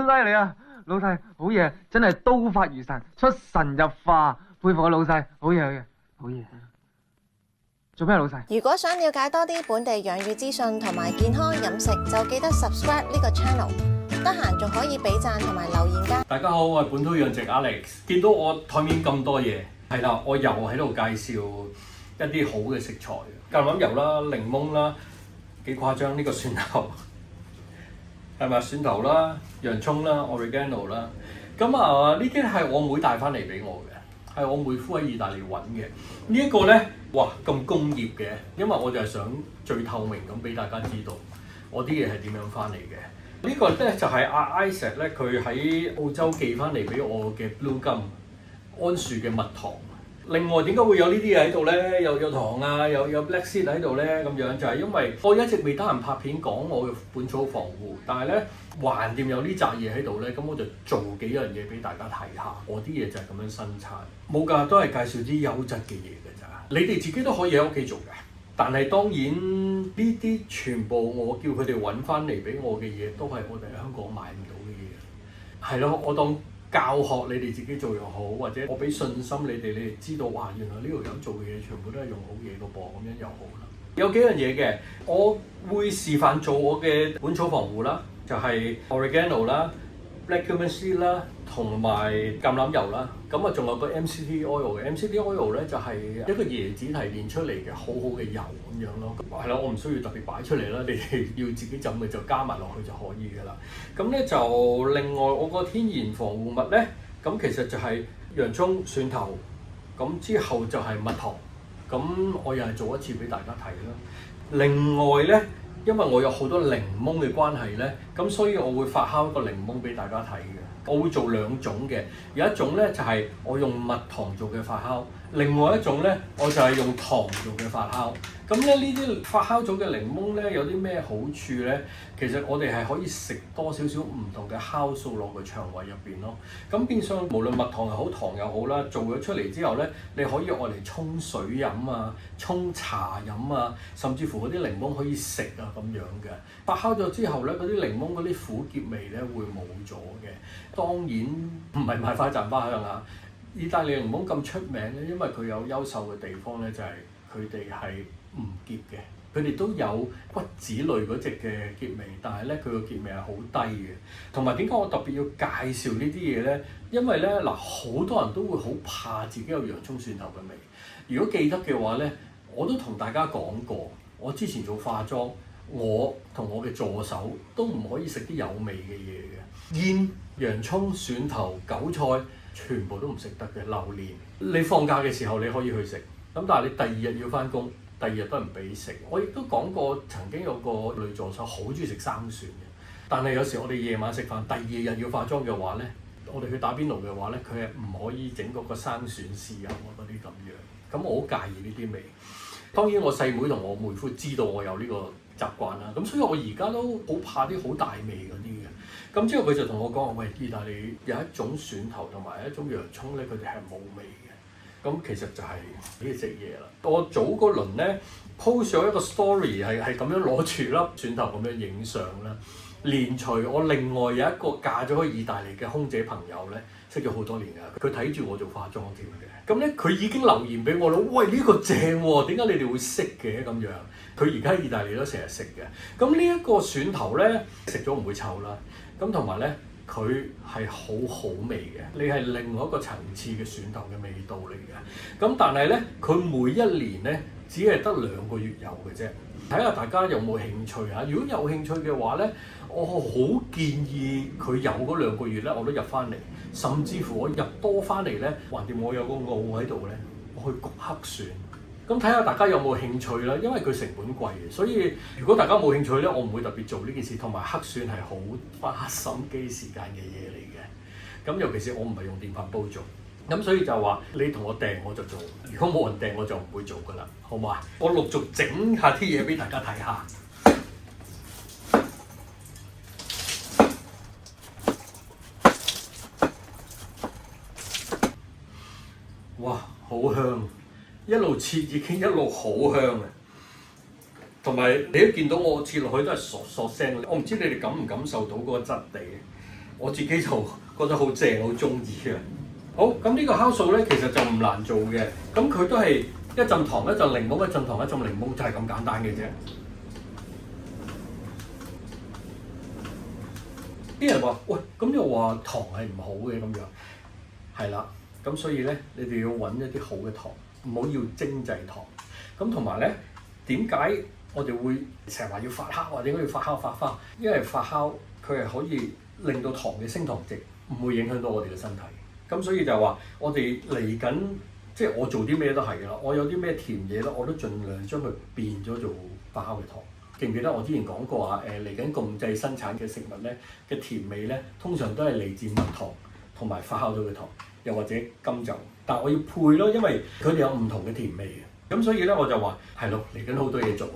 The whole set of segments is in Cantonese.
犀利啊！老細好嘢，真係刀法如神，出神入化，佩服啊老細，好嘢好嘢好嘢！做咩啊老細？如果想了解多啲本地養魚資訊同埋健康飲食，就記得 subscribe 呢個 channel。得閒仲可以俾讚同埋留言㗎。大家好，我係本土養殖 Alex。見到我台面咁多嘢，係啦，我又喺度介紹一啲好嘅食材，橄欖油啦、檸檬啦，幾誇張呢個蒜頭，係咪蒜頭啦、洋葱啦、oregano 啦，咁呢啲係我妹帶翻嚟俾我嘅，係我妹夫喺意大利揾嘅。呢一個咧，哇咁工業嘅，因為我就係想最透明咁俾大家知道我啲嘢係點樣翻嚟嘅。呢個咧就係阿 Isaac 咧，佢喺澳洲寄翻嚟俾我嘅 Blue Gum 桉樹嘅蜜糖。另外點解會有呢啲嘢喺度咧？有糖啊，有 Black Seed 喺度咧，咁樣就係因為我一直未得閒拍片講我嘅本草防護，但係咧橫掂有呢扎嘢喺度咧，咁我就做幾樣嘢俾大家睇下。我啲嘢就係咁樣生產，冇㗎，都係介紹啲優質嘅嘢㗎咋。你哋自己都可以喺屋企做嘅。但係當然呢啲全部我叫佢哋揾翻嚟俾我嘅嘢，都係我哋喺香港買唔到嘅嘢。係咯，我當教學你哋自己做又好，或者我俾信心你哋知道哇，原來呢條友做嘅嘢全部都係用好嘢個噃，咁樣又好啦。有幾樣嘢嘅，我會示範做我嘅本草防護啦，就係 oregano 啦、black cumin seed 啦，同埋橄欖油啦。咁仲有個 MCT oil 嘅 MCT oil 咧，就係一個椰子提煉出嚟嘅好好嘅油咁樣咯。係啦，我唔需要特別擺出嚟啦，你哋要自己浸嘅就加埋落去就可以㗎啦。咁咧就另外我個天然防護物咧，咁其實就係洋葱、蒜頭，咁之後就係蜜糖。咁我又係做一次俾大家睇啦。另外咧，因為我有好多檸檬嘅關係咧，咁所以我會發酵一個檸檬俾大家睇嘅。我會做兩種嘅，有一種咧就係我用蜜糖做嘅發酵，另外一種咧我就係用糖做嘅發酵。咁咧呢啲發酵咗嘅檸檬咧有啲咩好處咧？其實我哋係可以食多少少唔同嘅酵素落個腸胃入邊咯。咁變相無論蜜糖又好糖又好啦，做咗出嚟之後咧，你可以愛嚟沖水飲啊、沖茶飲啊，甚至乎嗰啲檸檬可以食啊咁樣嘅。發酵咗之後咧，嗰啲檸檬嗰啲苦澀味咧會冇咗嘅。當然唔係賣花讚花香啊！意大利檸檬咁出名咧，因為佢有優秀嘅地方咧，就係佢哋係唔澀嘅。佢哋都有骨子類嗰隻嘅澀味，但係咧佢個澀味係好低嘅。同埋點解我特別要介紹呢啲嘢咧？因為咧嗱，好多人都會好怕自己有洋葱蒜頭嘅味。如果記得嘅話咧，我都同大家講過，我之前做化妝，我同我嘅助手都唔可以食啲有味嘅嘢嘅。煙、洋葱、蒜頭、韭菜，全部都唔食得嘅。榴蓮，你放假嘅時候你可以去食，咁但係你第二日要翻工，第二日都唔俾食。我亦都講過，曾經有個女助手好中意食生蒜嘅，但係有時我哋夜晚食飯，第二日要化妝嘅話咧，我哋去打邊爐嘅話咧，佢係唔可以整嗰個生蒜豉油嗰啲咁樣。咁我好介意呢啲味。當然我細妹同我妹夫知道我有呢個習慣啦，咁所以我而家都好怕啲好大味嗰啲嘅。咁之後佢就同我講：喂，意大利有一種蒜頭同埋一種洋葱咧，佢哋係冇味嘅。咁其實就係呢隻嘢啦。我早嗰輪咧 post 咗一個 story 係咁樣攞住粒蒜頭咁樣影相啦。連隨我另外有一個嫁咗去意大利嘅空姐朋友咧，識咗好多年㗎，佢睇住我做化妝添嘅。咁咧佢已經留言俾我啦，喂，呢個正喎，點解你哋會識嘅咁樣？佢而家喺意大利都成日食嘅。咁呢一個蒜頭咧，食咗唔會臭啦。咁同埋咧，佢係好好味嘅，你係另外一個層次嘅蒜頭嘅味道嚟嘅。咁但係咧，佢每一年咧只係得2個月有嘅啫。睇下大家有冇興趣啊？如果有興趣嘅話咧，我好建議佢有嗰2個月咧，我都入翻嚟，甚至乎我入多翻嚟咧，橫掂我有個澳喺度咧，我去焗黑蒜。咁睇下大家有冇興趣啦，因為佢成本貴嘅，所以如果大家冇興趣咧，我唔會特別做呢件事。同埋黑蒜係好花心機時間嘅嘢嚟嘅。咁尤其是我唔係用電飯煲做，咁所以就話你同我訂我就做，如果冇人訂我就唔會做噶啦，好嘛？我陸續整下啲嘢俾大家睇下。哇，好香！一路切已經一路好香嘅，同埋你都見到我切落去都係嗦嗦聲。我唔知你哋感唔感受到嗰個質地。我自己就覺得好正，好中意啊！好，咁呢個酵素咧其實就唔難做嘅，咁佢都係一陣糖、一陣檸檬、一陣糖、一陣檸檬，就係咁簡單嘅啫。啲人話：喂，咁又話糖係唔好嘅咁樣，係啦。咁所以咧，你哋要揾一啲好嘅糖，唔好要精製糖。咁同埋咧，點解我哋會成日話要發酵或者點解要發酵發花？因為發酵佢係可以令到糖嘅升糖值唔會影響到我哋嘅身體。咁所以就話我哋嚟緊，即係我做啲咩都係㗎啦。我有啲咩甜嘢咧，我都盡量將佢變咗做發酵嘅糖。記唔記得我之前講過啊？嚟緊共製生產嘅食物咧嘅甜味咧，通常都係嚟自蜜糖同埋發酵咗嘅糖，又或者甘酒。但係我要配咯，因為佢哋有唔同嘅甜味嘅。咁所以咧我就話係咯，嚟緊好多嘢做。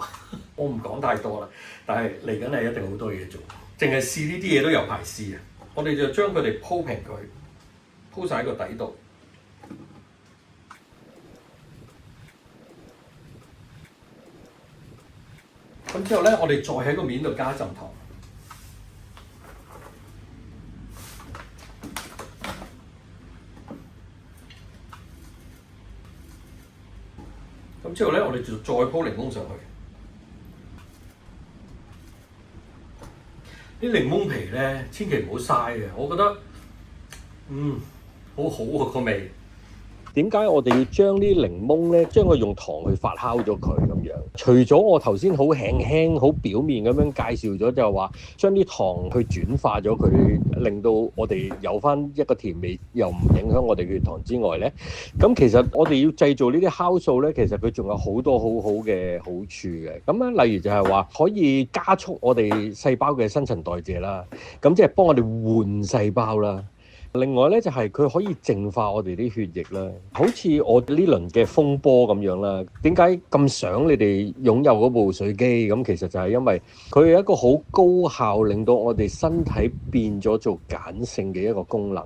我唔講太多啦，但係嚟緊係一定好多嘢做。淨係試呢啲嘢都有排試啊！我哋就將佢哋鋪平佢，鋪晒喺個底度。咁之後咧，我哋再喺個面度加一浸糖。咁之後咧，我哋就再鋪檸檬上去。啲檸檬皮咧，千祈唔好嘥嘅，我覺得，好好喎個味。點解我哋要將啲檸檬咧，將佢用糖去發酵咗佢咁樣？除咗我頭先好輕好表面咁樣介紹咗，就係話將啲糖去轉化咗佢，令到我哋有翻一個甜味，又唔影響我哋血糖之外咧，咁其實我哋要製造呢啲酵素咧，其實佢仲有好多好好嘅好處嘅。咁咧，例如就係話可以加速我哋細胞嘅新陳代謝啦，咁即係幫我哋換細胞啦。另外咧就係佢可以淨化我哋啲血液啦，好似我呢輪嘅風波咁樣啦。點解咁想你哋擁有嗰部水機？咁其實就係因為佢有一個好高效，令到我哋身體變咗做鹼性嘅一個功能。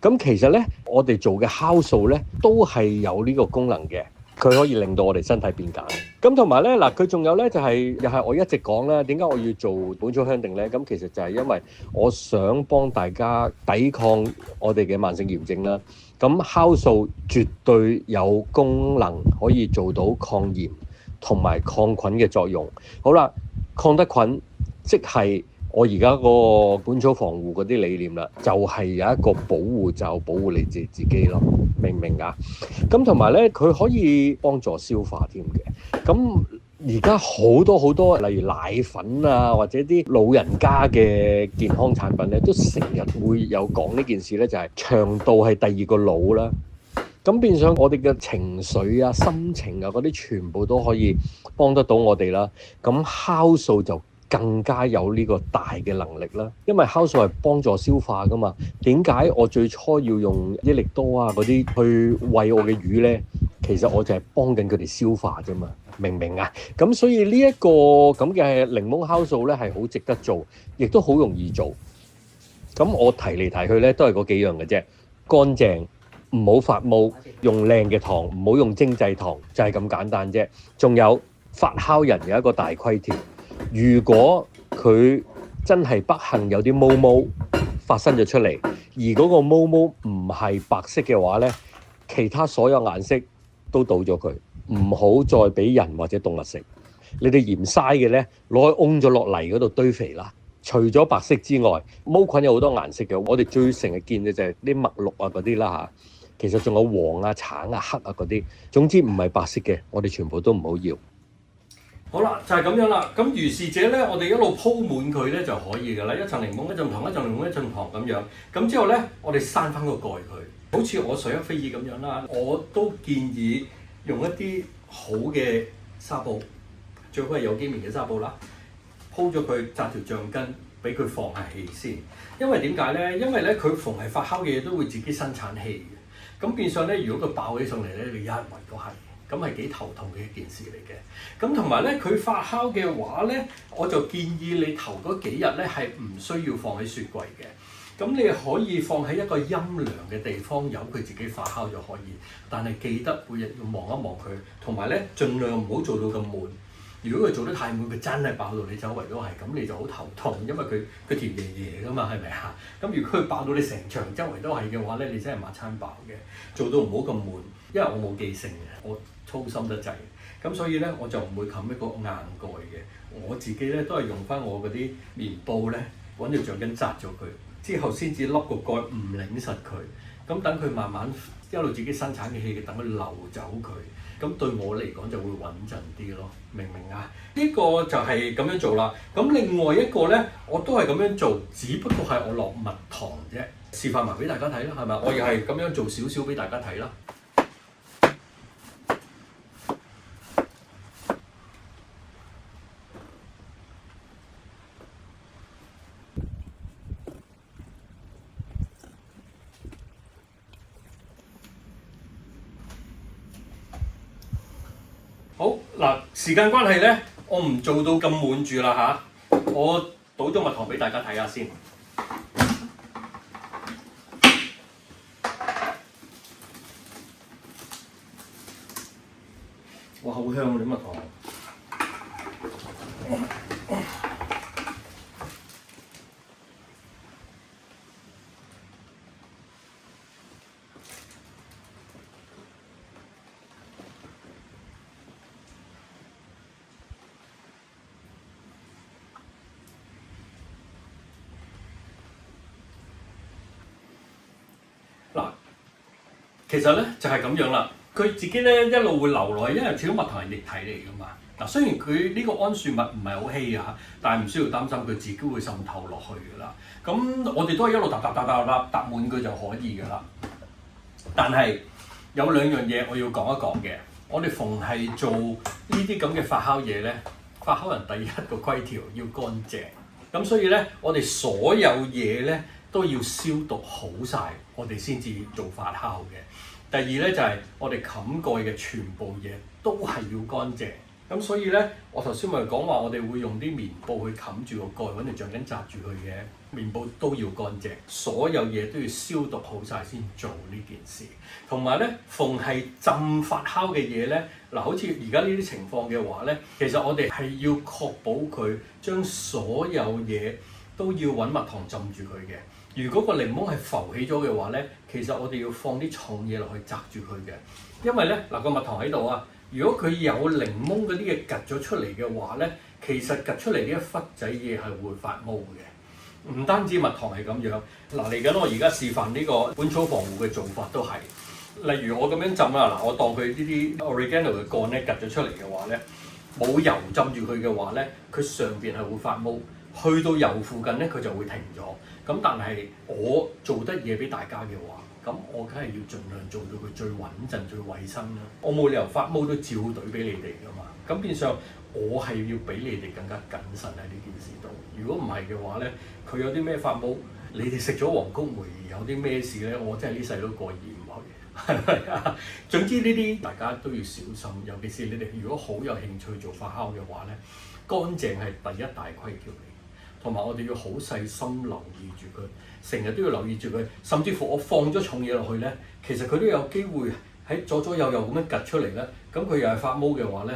咁其實咧，我哋做嘅酵素咧都係有呢個功能嘅。佢可以令到我哋身體變鹼。咁同埋咧嗱，佢仲有咧就係又係我一直講啦，點解我要做本草香定咧？咁其實就係因為我想幫大家抵抗我哋嘅慢性炎症啦。咁酵素絕對有功能可以做到抗炎同埋抗菌嘅作用。好啦，抗得菌即係我而家個本草防護嗰啲理念啦，就係有一個保護罩保護你自己咯，明唔明啊？咁同埋咧，佢可以幫助消化添嘅。咁而家好多，例如奶粉啊，或者啲老人家嘅健康產品咧，都成日會有講呢件事咧，就係腸道係第二個腦啦。咁變相我哋嘅情緒啊、心情啊嗰啲，全部都可以幫得到我哋啦。咁酵素就更加有呢個大嘅能力啦，因為酵素係幫助消化噶嘛。點解我最初要用益力多啊嗰啲去餵我嘅魚咧？其實我就係幫緊佢哋消化啫嘛，明唔明啊？咁所以呢一個咁嘅檸檬酵素咧係好值得做，亦都好容易做。咁我提嚟提去咧都係嗰幾樣嘅啫，乾淨，唔好發毛，用靚嘅糖，唔好用精製糖，就係咁簡單啫。仲有發酵人有一個大規條。如果佢真係不幸有啲毛毛發生咗出嚟，而嗰個毛毛唔係白色嘅話咧，其他所有顏色都倒咗佢，唔好再俾人或者動物食。你哋嫌嘥嘅咧，攞去烘咗落泥嗰度堆肥啦。除咗白色之外，毛菌有好多顏色嘅，我哋最成日見嘅就係啲墨綠啊嗰啲啦嚇。其實仲有黃啊、橙啊、黑啊嗰啲，總之唔係白色嘅，我哋全部都唔好要。好啦，就係咁樣啦。咁如是者咧，我哋一路鋪滿佢咧就可以㗎啦。一層檸檬，一陣糖，一陣檸檬，一陣糖咁樣。咁之後咧，我哋閂翻個蓋佢。好似我水一飛爾咁樣啦，我都建議用一啲好嘅紗布，最好係有機棉嘅紗布啦。鋪咗佢，紮條橡筋，俾佢放下氣先。因為點解咧？因為咧，佢逢係發酵嘅嘢都會自己生產氣嘅。咁變相咧，如果佢爆起上嚟咧，你一圍都係。咁係幾頭痛嘅一件事嚟嘅。咁同埋咧，佢發酵嘅話咧，我就建議你頭嗰幾日咧係唔需要放喺雪櫃嘅。咁你可以放喺一個陰涼嘅地方，由佢自己發酵就可以。但係記得每日要望一望佢，同埋咧盡量唔好做到咁悶。如果佢做得太滿，佢真係爆到你周圍都係，咁你就好頭痛，因為佢甜爺爺㗎嘛，係咪啊？咁如果佢爆到你成場周圍都係嘅話咧，你真係抹餐飽嘅。做到唔好咁滿，因為我冇記性嘅，我粗心得滯，咁所以咧我就唔會冚一個硬蓋嘅。我自己咧都係用翻我嗰啲棉布咧，揾條橡筋紮咗佢，之後先至笠個蓋唔擰實佢，咁等佢慢慢一路自己生產嘅氣，等佢流走佢。咁對我嚟講就會穩陣啲咯，明唔明啊？呢個就係咁樣做啦。咁另外一個咧，我都係咁樣做，只不過係我落蜜糖啫。示範埋俾大家睇啦，係咪？我又係咁樣做少少俾大家睇啦。好嗱，時間關係咧，我唔做到咁滿住啦嚇，我倒咗蜜糖俾大家睇下先。哇，好香啊啲蜜糖！嗱，其實咧就係咁樣啦。佢自己咧一路會流落去，因為始終蜜糖係液體嚟噶嘛。嗱，雖然佢呢個桉樹蜜唔係好稀啊，但係唔需要擔心佢自己會滲透落去噶啦。咁我哋都係一路搭滿佢就可以噶啦。但係有兩樣嘢我要講一講嘅。我哋逢係做呢啲咁嘅發酵嘢咧，發酵人第一個規條要乾淨。咁所以咧，我哋所有嘢咧都要消毒好晒，我哋先至做發酵嘅。第二咧就係我哋冚蓋嘅全部嘢都係要乾淨。咁所以咧，我頭先咪講話，我哋會用啲棉布去冚住個蓋，揾條橡筋紮住佢嘅。棉布都要乾淨，所有嘢都要消毒好晒先做呢件事。同埋咧，逢係浸發酵嘅嘢咧，嗱，好似而家呢啲情況嘅話咧，其實我哋係要確保佢將所有嘢都要揾蜜糖浸住佢嘅。如果個檸檬係浮起咗嘅話咧，其實我哋要放啲重嘢落去擲住佢嘅，因為咧嗱個蜜糖喺度啊，如果佢有檸檬嗰啲嘢趌咗出嚟嘅話咧，其實趌出嚟呢一忽仔嘢係會發毛嘅，唔單止蜜糖係咁樣。嗱，嚟緊我而家示範呢個本草防護嘅做法都係，例如我咁樣浸啦，嗱我當佢呢啲 oregano 嘅幹咧趌咗出嚟嘅話咧，冇油浸住佢嘅話咧，佢上邊係會發毛。去到油附近咧，佢就會停咗。咁但係我做得嘢俾大家嘅話，咁我梗係要盡量做到佢最穩陣、最衞生啦。我冇理由發毛都照隊俾你哋噶嘛。咁變相我係要比你哋更加謹慎喺呢件事度。如果唔係嘅話咧，佢有啲咩發毛，你哋食咗黃菊梅有啲咩事咧，我真係呢世都過意唔去，係咪啊？總之呢啲大家都要小心，尤其是你哋如果好有興趣做發酵嘅話咧，乾淨係第一大規條嚟。同埋我哋要好細心留意住佢，成日都要留意住佢，甚至乎我放咗重嘢落去咧，其實佢都有機會喺左左右右咁樣趌出嚟咧，咁佢又係發毛嘅話咧，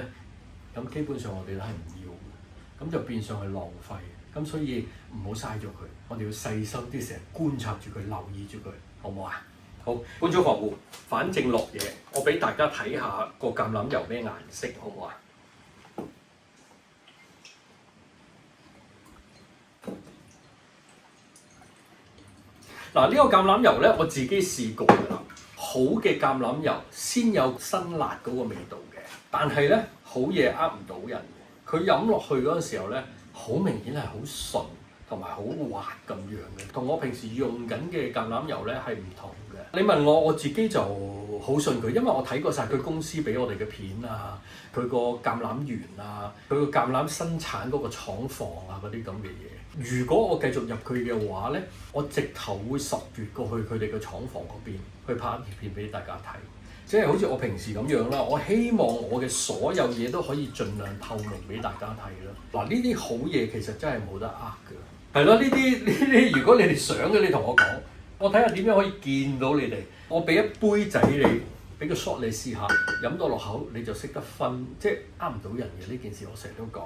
咁基本上我哋都係唔要嘅，咁就變相係浪費，咁所以唔好嘥咗佢，我哋要細心啲，成日觀察住佢，留意住佢，好唔好啊？好，本草防護，反正落嘢，我俾大家睇下個橄欖油咩顏色，好唔好啊？嗱，呢個橄欖油咧，我自己試過㗎啦。好嘅橄欖油先有辛辣嗰個味道嘅，但係咧好嘢呃唔到人嘅。佢飲落去嗰陣時候咧，好明顯係好純同埋好滑咁樣嘅，同我平時用緊嘅橄欖油咧係唔同嘅。你問我，我自己就好信佢，因為我睇過晒佢公司俾我哋嘅片啊，佢個橄欖園啊，佢個橄欖生產嗰個廠房啊嗰啲咁嘅嘢。如果我繼續入佢嘅話咧，我直頭會10月過去佢哋嘅廠房嗰邊去拍一條片俾大家睇，即係好似我平時咁樣啦。我希望我嘅所有嘢都可以盡量透明俾大家睇啦。嗱，呢啲好嘢其實真係冇得呃㗎。係咯，呢啲如果你哋想嘅，你同我講，我睇下點樣可以見到你哋。我俾一杯仔你，俾個 shot 你試下，飲到落口你就識得分，即係呃唔到人嘅呢件事，我成日都講。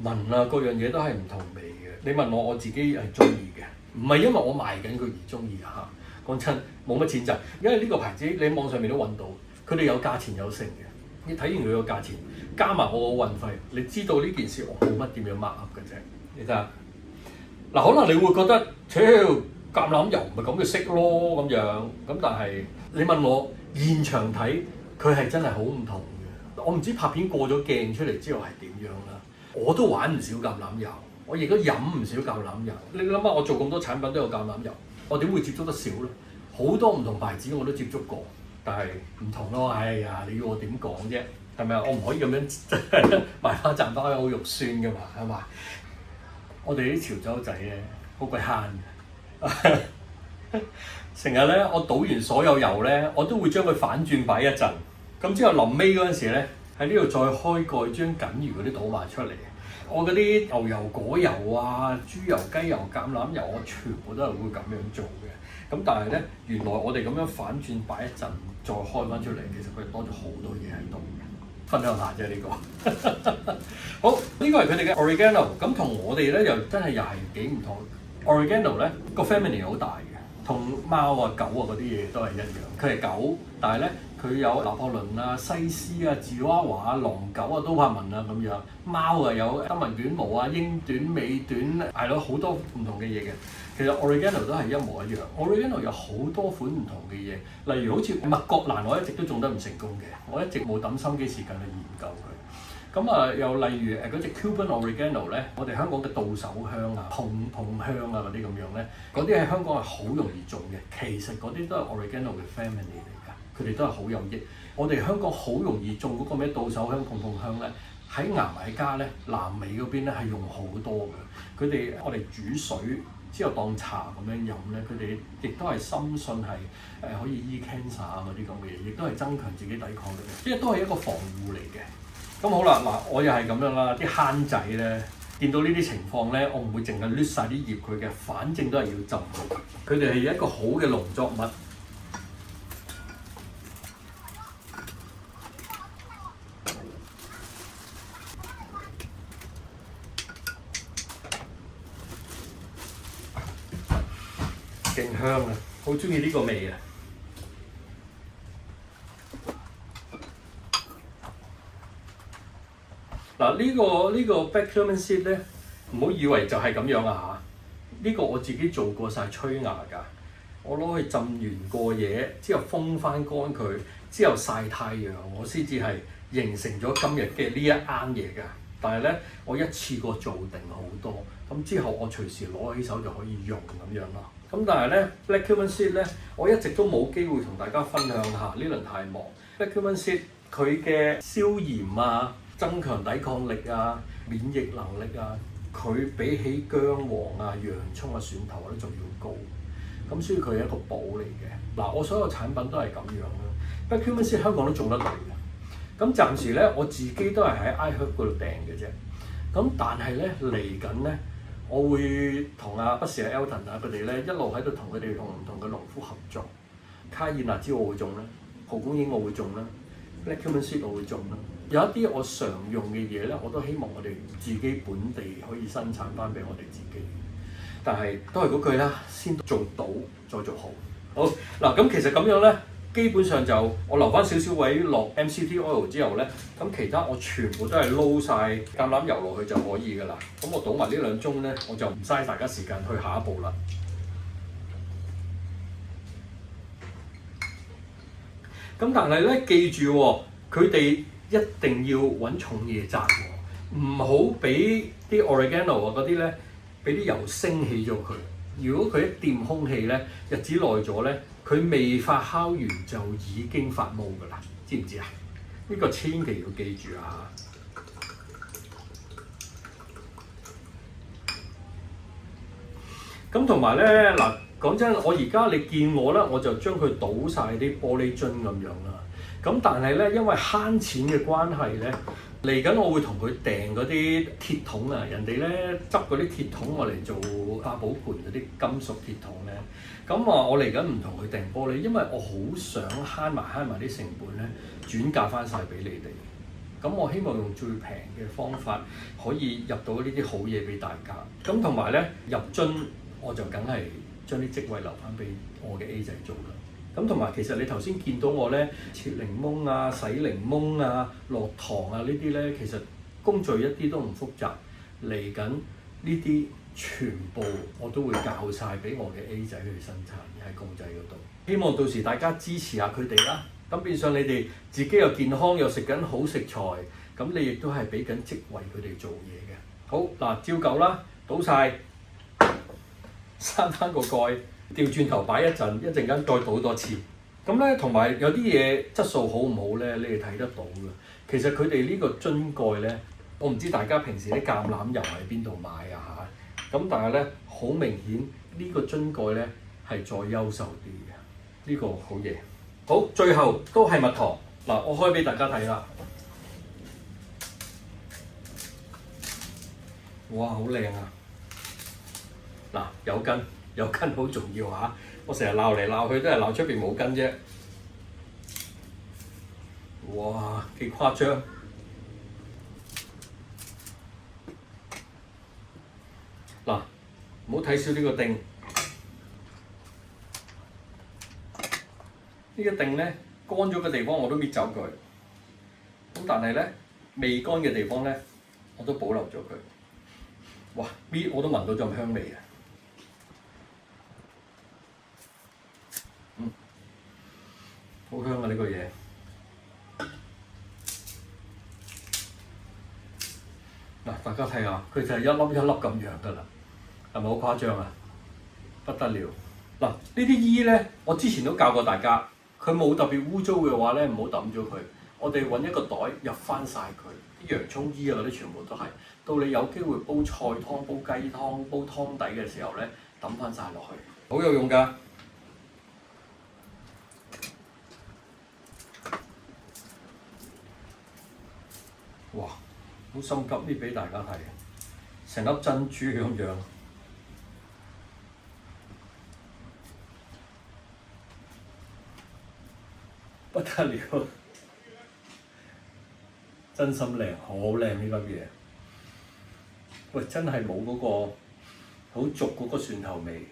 聞啊，各樣嘢都係唔同味嘅。你問我自己係中意嘅，唔係因為我賣緊佢而中意嚇。講真，冇乜錢賺，因為呢個牌子你喺網上面都揾到，佢哋有價錢有成嘅。你睇完佢個價錢，加埋我個運費，你知道呢件事我冇乜點樣 mark up 嘅啫。你睇下，嗱，可能你會覺得，橄欖油唔係咁嘅色咯咁樣，咁但係你問我現場睇，佢係真係好唔同嘅。我唔知拍片過咗鏡出嚟之後係點樣啦。我都玩唔少橄欖油，我亦都飲唔少橄欖油。你諗下，我做咁多產品都有橄欖油，我點會接觸得少咧？好多唔同牌子我都接觸過，但係唔同咯。哎呀，你要我點講啫？係咪啊？我唔可以咁樣賣花讚花，好肉酸㗎嘛，係嘛？我哋啲潮州仔咧，好鬼慳嘅，成日咧我倒完所有油咧，我都會將佢反轉擺一陣，咁之後臨尾嗰陣時咧，喺呢度再開蓋將僅餘嗰啲倒埋出嚟。我嗰啲牛油、果油啊、豬油、雞油、橄欖油，我全部都係會咁樣做嘅。咁但係咧，原來我哋咁樣反轉擺一陣，再開翻出嚟，其實佢多咗好多嘢喺度嘅。分享下啫呢個。好，呢個係佢哋嘅 Oregano， 咁同我哋咧又真係又係幾唔同。Oregano 咧個 family 好大嘅，同貓啊、狗啊嗰啲嘢都係一樣。佢係狗，但係咧佢有拿破崙啊、西施啊、芝娃娃啊、狼狗啊、都柏文啊咁樣。貓啊有德文短毛啊、英短、美短，係咯，好多唔同嘅嘢嘅。其實 Oregano 都係一模一樣。Oregano 有好多款唔同嘅嘢，例如好似麥國蘭，我一直都種得唔成功嘅，我一直冇抌心機時間去研究佢。咁啊，又例如嗰隻 Cuban Oregano 咧，我哋香港嘅杜手香啊、碰香啊嗰啲咁樣咧，嗰啲喺香港係好容易種嘅。其實嗰啲都係 Oregano 嘅 family 嚟㗎，佢哋都係好有益。我哋香港好容易種嗰個咩杜手香、碰香咧，喺牙買加咧、南美嗰邊咧係用好多嘅。佢哋我哋煮水之後當茶咁樣飲咧，佢哋亦都係深信係可以醫 cancer 啊嗰啲咁嘅嘢，亦都係增強自己抵抗力嘅，即係都係一個防護嚟嘅。咁好啦，嗱，我又係咁樣啦，啲慳仔咧，見到呢啲情況咧，我唔會淨係攣晒啲葉佢嘅，反正都係要浸佢。佢哋係一個好嘅農作物。勁香啊！好中意呢個味啊！嗱，呢個 Black Cumin Seed 咧，唔好以為就係咁樣啊嚇！呢個我自己做過晒催芽㗎，我攞去浸完過夜之後風翻乾佢，之後曬太陽，我先至係形成咗今日嘅呢一啱嘢㗎。但係咧，我一次過做定好多，咁之後我隨時攞起手就可以用咁樣咯。咁但係咧 Black Cumin Seed 咧，我一直都冇機會同大家分享下，呢輪太忙。Black Cumin Seed 佢嘅消炎啊、增強抵抗力啊、免疫能力啊，佢比起薑黃啊、洋葱啊、蒜頭咧仲要高。咁所以佢係一個寶嚟嘅。嗱，我所有產品都係咁樣啦。Black Cumin Seed 香港都種得到嘅。咁暫時咧，我自己都係喺 iHerb 嗰度訂嘅啫。咁但係咧嚟緊咧，我會同不時阿 Elton 啊佢哋咧一路喺度同佢哋同唔同嘅農夫合作。卡爾辣椒我會種啦，蒲公英我會種啦 ，Black Cumin Seed 我會種啦。有一啲我常用嘅嘢咧，我都希望我哋自己本地可以生產翻俾我哋自己。但係都係嗰句啦，先做到再做好。好嗱，咁其實咁樣咧。基本上就我留翻少少位落 MCT oil 之後咧，咁其他我全部都係撈晒橄欖油落去就可以㗎啦。咁我倒埋呢兩盅咧，我就唔嘥大家時間去下一步啦。咁但係咧，記住喎，佢哋一定要揾重嘢擲喎，唔好俾啲 oregano 啊嗰啲咧，俾啲油升起咗佢。如果佢一掂空氣咧，日子耐咗咧，佢未發酵完就已經發毛㗎啦，知唔知啊？呢個千祈要記住啊！咁同埋咧嗱，講真，我而家你見我咧，我就將佢倒晒啲玻璃樽咁樣啦。咁但係咧，因為慳錢嘅關係咧，嚟緊我會同佢訂嗰啲鐵桶啊，人哋咧執嗰啲鐵桶我嚟做化寶盤嗰啲金屬鐵桶咧。咁我嚟緊唔同佢訂玻璃，因為我好想慳埋啲成本咧，轉嫁翻晒俾你哋。咁我希望用最平嘅方法可以入到呢啲好嘢俾大家。咁同埋咧入樽，我就梗係將啲職位留翻俾我嘅 A 仔做啦。咁同埋其實你頭先見到我咧切檸檬啊、洗檸檬啊、落糖啊呢啲咧，其實工序一啲都唔複雜。嚟緊呢啲全部我都會教晒俾我嘅 A 仔去生產喺公仔嗰度。希望到時大家支持下佢哋啦。咁變相你哋自己又健康又食緊好食材，咁你亦都係俾緊職位佢哋做嘢嘅。好嗱，照舊啦，倒晒，閂翻個蓋，調轉頭擺一陣間再倒多次。咁咧同埋有啲嘢質素好唔好咧，你哋睇得到嘅。其實佢哋呢個樽蓋咧，我唔知大家平時啲橄欖油喺邊度買啊嚇。咁但係咧好明顯呢個樽蓋咧係再優秀啲嘅，呢個好嘢。好，最後都係蜜糖嗱，我開俾大家睇啦。哇，好靚啊！嗱，有根好重要嚇。我成日鬧嚟鬧去都係鬧出邊冇根啫。哇，幾誇張！嗱，唔好睇少呢個釘。呢個釘咧乾咗嘅地方我都搣走佢，咁但係咧未乾嘅地方咧我都保留咗佢。哇！搣我都聞到陣香味啊！好香啊呢個嘢。嗱，大家睇下，佢就係一粒一粒咁樣㗎啦，係咪好誇張啊？不得了！嗱，呢啲衣咧，我之前都教過大家。佢冇特別污糟嘅話咧，唔好抌咗佢。我哋揾一個袋入翻晒佢，啲洋葱衣啊嗰啲全部都係。到你有機會煲菜湯、煲雞湯、煲湯底嘅時候咧，抌翻晒落去，好有用㗎。哇！好心急呢，俾大家睇，成粒珍珠咁樣。不得了，真心靚，好靚呢粒嘢。喂，真係冇嗰個好俗嗰個蒜頭味。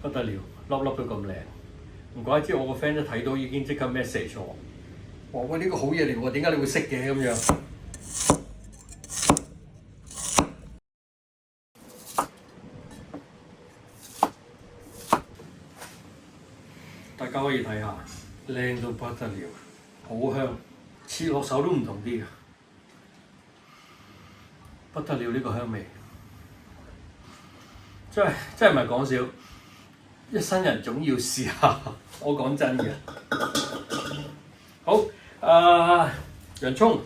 不得了，粒粒都咁靚。唔怪之我個 friend 一睇到已經即刻 message 我，話喂呢個好嘢嚟喎，點解你會識嘅咁樣？大家可以睇下，靚到不得了，好香，切落手都唔同啲嘅，不得了呢個香味，真係唔係講笑，一生人總要試下，我講真嘅。好，洋葱，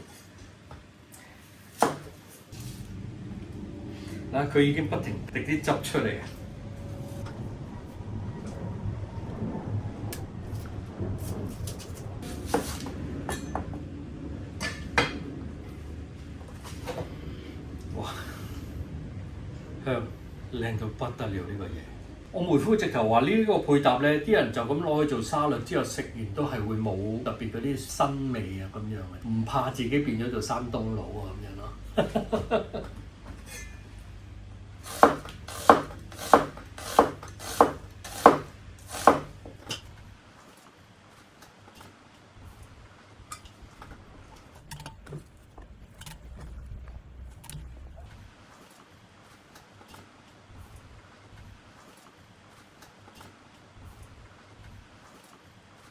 嗱佢已經不停滴啲汁出嚟。香，靚到不得了呢個嘢！我妹夫直頭話呢個配搭咧，啲人就咁攞去做沙律之後食完都係會冇特別嗰啲新味啊咁樣嘅，唔怕自己變咗做山東佬啊咁樣咯。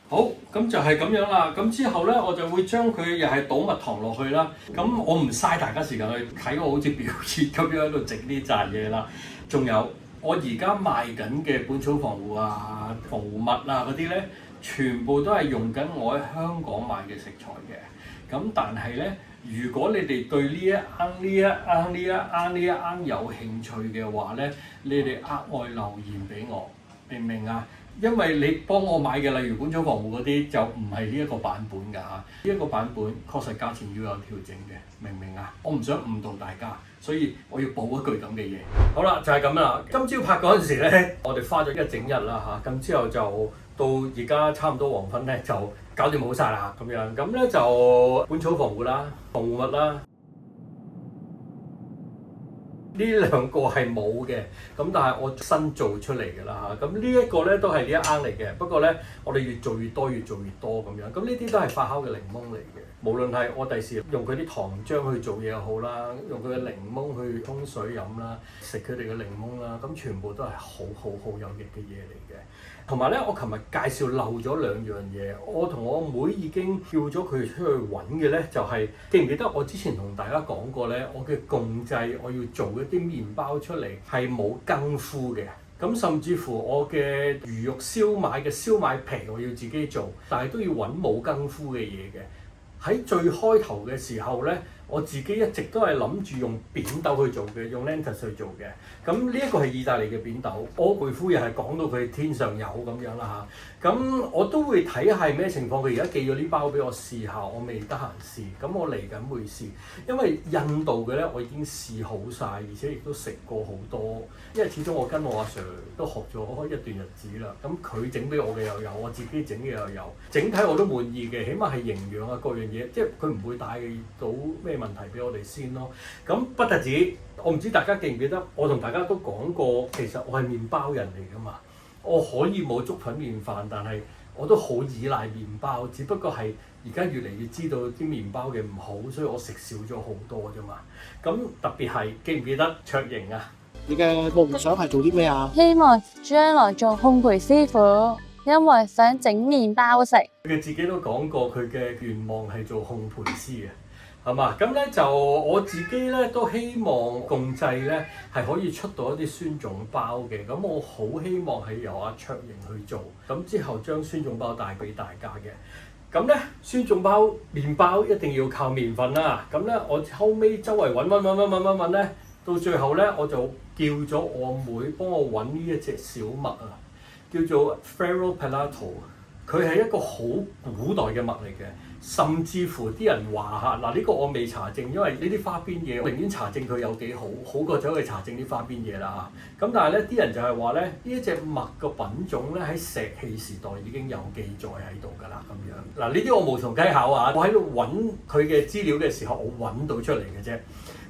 好，咁就係咁樣啦。咁之後咧，我就會將佢又係倒蜜糖落去啦。咁我唔嘥大家時間去睇我好似表演咁樣喺度整呢扎嘢啦。仲有我而家賣緊嘅本草防護啊、防護物啊嗰啲咧，全部都係用緊我喺香港買嘅食材嘅。咁但係咧，如果你哋對呢一罌有興趣嘅話咧，你哋額外留言俾我，明唔明啊？因為你幫我買嘅，例如本草房戶嗰啲就唔係呢一個版本㗎嚇，呢一個版本確實價錢要有調整嘅，明唔明啊？我唔想誤導大家，所以我要補一句咁嘅嘢。好啦，就係咁啦。今朝拍嗰陣時咧，我哋花咗一整日啦嚇，咁之後就到而家差唔多黃昏咧，就搞掂好晒啦咁樣。咁咧就本草房戶啦，防護物啦。呢兩個係冇嘅，咁但係我新做出嚟嘅啦嚇，咁呢一個咧都係呢一罌嚟嘅，不過咧我哋越做越多，越做越多咁樣，咁呢啲都係發酵嘅檸檬嚟嘅。無論係我第時用佢啲糖漿去做嘢又好啦，用佢嘅檸檬去沖水飲啦，食佢哋嘅檸檬啦，咁全部都係好有益嘅嘢嚟嘅。同埋咧，我琴日介紹漏咗兩樣嘢，我同我妹已經叫咗佢出去揾嘅咧，就係記唔記得我之前同大家講過咧，我嘅共製我要做一啲麵包出嚟係冇更麩嘅，咁甚至乎我嘅魚肉燒賣嘅燒賣皮我要自己做，但係都要揾冇更麩嘅嘢嘅。喺最開頭嘅時候咧，我自己一直都係諗住用扁豆去做嘅，用 lentil 去做嘅。咁呢一個係意大利嘅扁豆，我妹夫又係講到佢天上有咁樣啦嚇。咁我都會睇下係咩情況，佢而家寄咗呢包俾我試下，我未得閒試。咁我嚟緊會試，因為印度嘅咧我已經試好晒，而且亦都食過好多。因為始終我跟我阿 Sir 都學咗一段日子啦，咁佢整俾我嘅又有，我自己整嘅又有，整體我都滿意嘅，起碼係營養啊各樣嘢，即係佢唔會帶到咩問題俾我哋先咯。咁不特止，我唔知大家記唔記得，我同大家都講過，其實我係麵包人嚟噶嘛。我可以冇粥粉麵飯，但係我都好依賴麵包。只不過係而家越嚟越知道啲麵包嘅唔好，所以我食少咗好多啫嘛。咁特別係記唔記得卓瑩啊？你嘅夢想係做啲咩啊？希望將來做烘焙師傅，因為想整麵包食。佢自己都講過，佢嘅願望係做烘焙師嘅。係嘛？咁咧就我自己咧都希望共製咧係可以出到一啲酸種包嘅。咁我好希望係由阿卓瑩去做，咁之後將酸種包帶俾大家嘅。咁咧酸種包麵包一定要靠麵粉啦。咁咧我後尾周圍揾咧，到最後咧我就叫咗我妹幫我揾呢一隻小麥啊，叫做 Ferro Pelato。佢係一個好古代嘅麥嚟嘅。甚至乎啲人話嚇，嗱呢個我未查證，因為呢啲花邊嘢，我寧願查證佢有幾好，好過走去查證啲花邊嘢啦嚇。咁但係咧，啲人就係話咧，呢一隻麥個品種咧喺石器時代已經有記載喺度㗎啦，咁樣。嗱呢啲我無從稽考啊，我喺度揾佢嘅資料嘅時候，我揾到出嚟嘅啫。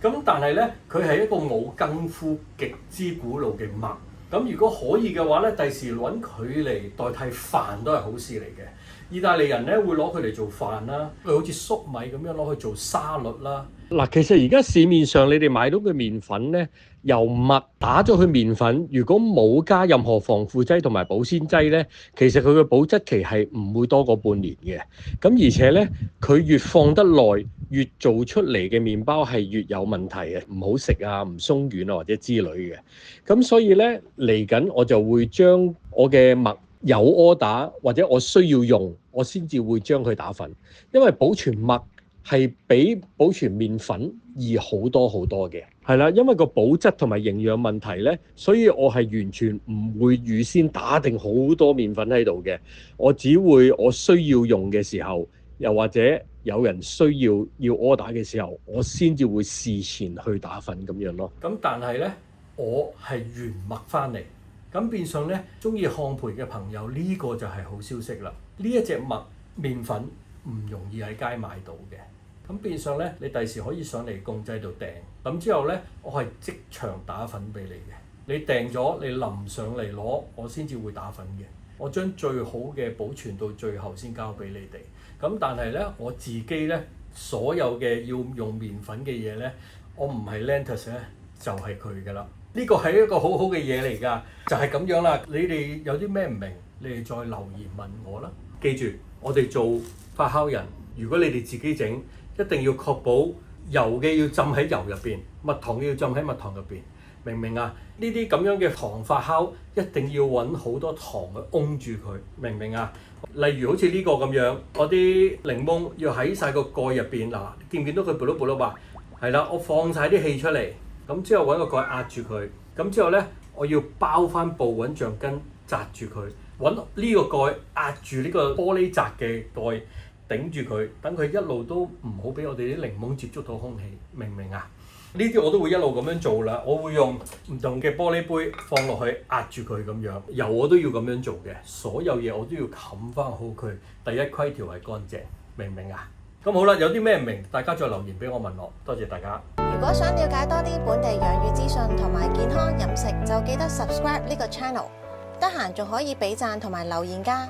咁但係咧，佢係一個冇更麩、極之古老嘅麥。咁如果可以嘅話咧，第時揾佢嚟代替飯都係好事嚟嘅。意大利人咧會攞佢嚟做飯啦，佢好似粟米咁樣攞去做沙律啦。嗱，其實而家市面上你哋買到嘅麵粉咧，由麥打咗去麵粉，如果冇加任何防腐劑同埋保鮮劑咧，其實佢嘅保質期係唔會多過半年嘅。咁而且咧，佢越放得耐，越做出嚟嘅麵包係越有問題嘅，唔好食啊，唔鬆軟啊或者之類嘅。咁所以咧嚟緊我就會將我嘅麥有order或者我需要用，我先至會將佢打粉，因為保存麥係比保存麵粉易好多好多嘅，係啦，因為個保質同埋營養問題咧，所以我係完全唔會預先打定好多麵粉喺度嘅，我只會我需要用嘅時候，又或者有人需要 order 嘅時候，我先至會事前去打粉咁樣咯。咁但係咧，我係原麥翻嚟。咁變相咧，中意烘焙嘅朋友呢個就係好消息啦！呢一隻麥麵粉唔容易喺街買到嘅，咁變相咧，你第時可以上嚟共製度訂，咁之後咧，我係即場打粉俾你嘅。你訂咗，你臨上嚟攞，我先至會打粉嘅。我將最好嘅保存到最後先交俾你哋。咁但係咧，我自己咧，所有嘅要用麵粉嘅嘢咧，我唔係 lentil 咧，就係佢㗎啦。呢個係一個好好嘅嘢嚟㗎，就係咁樣啦。你哋有啲咩唔明，你哋再留言問我啦。記住，我哋做發酵人，如果你哋自己整，一定要確保油嘅要浸喺油入邊，蜜糖要浸喺蜜糖入邊。明唔明啊？呢啲咁樣嘅糖發酵一定要揾好多糖去擁住佢，明唔明啊？例如好似呢個咁樣，我啲檸檬要喺晒個蓋入邊嗱，見唔見到佢卟碌卟碌啊？係啦，我放晒啲氣出嚟，咁之後揾個蓋壓住佢，咁之後咧我要包翻布揾橡筋紮住佢，揾呢個蓋壓住呢個玻璃瓤嘅蓋頂住佢，等佢一路都唔好俾我哋啲檸檬接觸到空氣，明唔明啊？呢啲我都會一路咁樣做啦，我會用唔同嘅玻璃杯放落去壓住佢咁樣，油我都要咁樣做嘅，所有嘢我都要冚翻好佢。第一規條係乾淨，明唔明啊？咁好啦，有啲咩唔明，大家再留言俾我問我，多謝大家。如果想了解多啲本地養魚資訊同埋健康飲食，就記得 subscribe 呢個 channel。得閒仲可以俾讚同埋留言㗎。